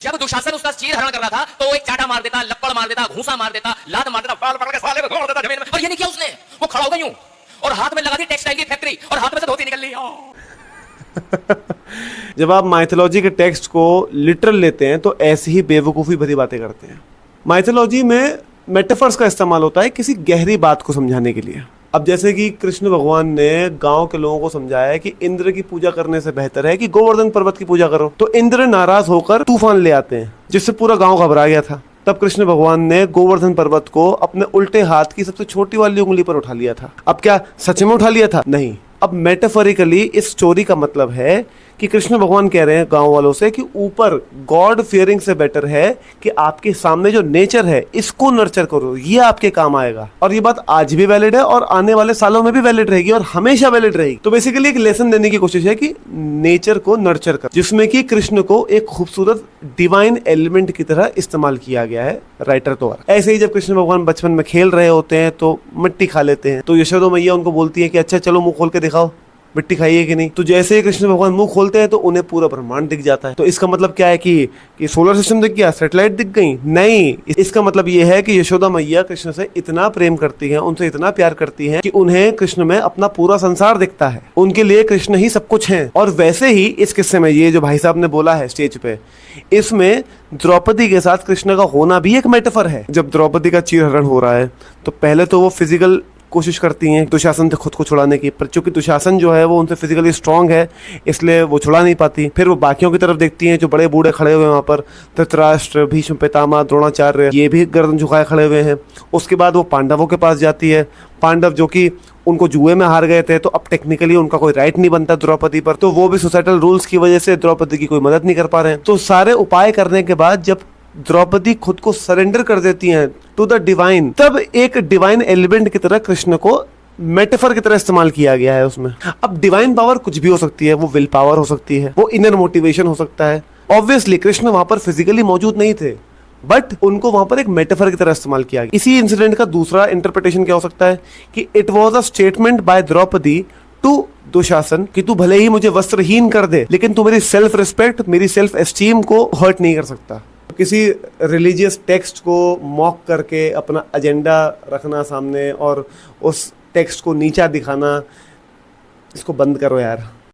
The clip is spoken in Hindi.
जब दुशासन उसका चीर हरण कर रहा था तो वो एक चाटा मार देता, लपड़ मार देता, घूसा मार देता, लात मार देता, बाल पकड़ के साले को छोड़ देता जमीन में। और ये नहीं किया उसने, वो खड़ा हो गई यूं और हाथ में लगा दी टेक्सटाइल की फैक्ट्री और हाथ में से धोती निकल ली। जब आप माइथोलॉजी के टेक्स्ट को लिटरल लेते हैं तो ऐसी ही बेवकूफ़ी भरी बातें करते हैं। माइथोलॉजी में मेटाफर्स का इस्तेमाल होता है किसी गहरी बात को समझाने के लिए। अब जैसे कि कृष्ण भगवान ने गांव के लोगों को समझाया कि इंद्र की पूजा करने से बेहतर है कि गोवर्धन पर्वत की पूजा करो, तो इंद्र नाराज होकर तूफान ले आते हैं जिससे पूरा गांव घबरा गया था। तब कृष्ण भगवान ने गोवर्धन पर्वत को अपने उल्टे हाथ की सबसे छोटी वाली उंगली पर उठा लिया था। अब क्या सच में उठा लिया था? नहीं। अब मेटाफोरिकली इस स्टोरी का मतलब है कि कृष्ण भगवान कह रहे हैं गांव वालों से कि ऊपर गॉड फियरिंग से बेटर है कि आपके सामने जो नेचर है इसको नर्चर करो, ये आपके काम आएगा। और ये बात आज भी वैलिड है और आने वाले सालों में भी वैलिड रहेगी और हमेशा वैलिड रहेगी। तो बेसिकली एक लेसन देने की कोशिश है कि नेचर को नर्चर कर, जिसमें कि कृष्ण को एक खूबसूरत डिवाइन एलिमेंट की तरह इस्तेमाल किया गया है राइटर द्वारा। ऐसे ही जब कृष्ण भगवान बचपन में खेल रहे होते हैं तो मिट्टी खा लेते हैं, तो यशोदा मैया उनको बोलती है कि अच्छा चलो मुंह खोल के दिखाओ मिट्टी खाई है कि नहीं। तो जैसे ही कृष्ण भगवान मुंह खोलते हैं तो उन्हें पूरा ब्रह्मांड दिख जाता है। तो इसका मतलब क्या है कि सोलर सिस्टम दिख गया, सैटेलाइट दिख गई? नहीं, इसका मतलब ये है कि यशोदा मैया कृष्ण से इतना प्रेम करती हैं, उनसे इतना प्यार करती हैं कि उन्हें कृष्ण में अपना पूरा संसार दिखता है। उनके लिए कृष्ण ही सब कुछ है। और वैसे ही इस किस्से में ये जो भाई साहब ने बोला है स्टेज पे, इसमें द्रौपदी के साथ कृष्ण का होना भी एक मेटाफर है। जब द्रौपदी का चीरहरण हो रहा है तो पहले तो वो फिजिकल कोशिश करती हैं दुशासन से खुद को छुड़ाने की, पर चूंकि दुशासन जो है वो उनसे फिजिकली स्ट्रांग है इसलिए वो छुड़ा नहीं पाती। फिर वो बाकियों की तरफ देखती हैं जो बड़े बूढ़े खड़े हुए हैं वहाँ पर, धृतराष्ट्र, भीष्म पितामह, द्रोणाचार्य, ये भी गर्दन झुकाए खड़े हुए हैं। उसके बाद वो पांडवों के पास जाती है। पांडव जो कि उनको जुए में हार गए थे तो अब टेक्निकली उनका कोई राइट नहीं बनता द्रौपदी पर, तो वो भी सोसाइटल रूल्स की वजह से द्रौपदी की कोई मदद नहीं कर पा रहे हैं। तो सारे उपाय करने के बाद जब द्रौपदी खुद को सरेंडर कर देती हैं टू द डिवाइन, तब एक डिवाइन एलिमेंट की तरह कृष्ण को मेटाफर की तरह इस्तेमाल किया गया है उसमें। अब डिवाइन पावर कुछ भी हो सकती है, वो विल पावर हो सकती है, वो इनर मोटिवेशन हो सकता है। ऑब्वियसली कृष्ण वहां पर फिजिकली मौजूद नहीं थे, बट उनको वहां पर एक मेटाफर की तरह इस्तेमाल किया गया। इसी इंसिडेंट का दूसरा इंटरप्रिटेशन क्या हो सकता है कि it was a statement by Draupadi to Dushasan कि तू भले ही मुझे वस्त्रहीन कर दे लेकिन तू मेरी सेल्फ रिस्पेक्ट, मेरी सेल्फ एस्टीम को हर्ट नहीं कर सकता। किसी रिलीजियस टेक्स्ट को मॉक करके अपना एजेंडा रखना सामने और उस टेक्स्ट को नीचा दिखाना, इसको बंद करो यार।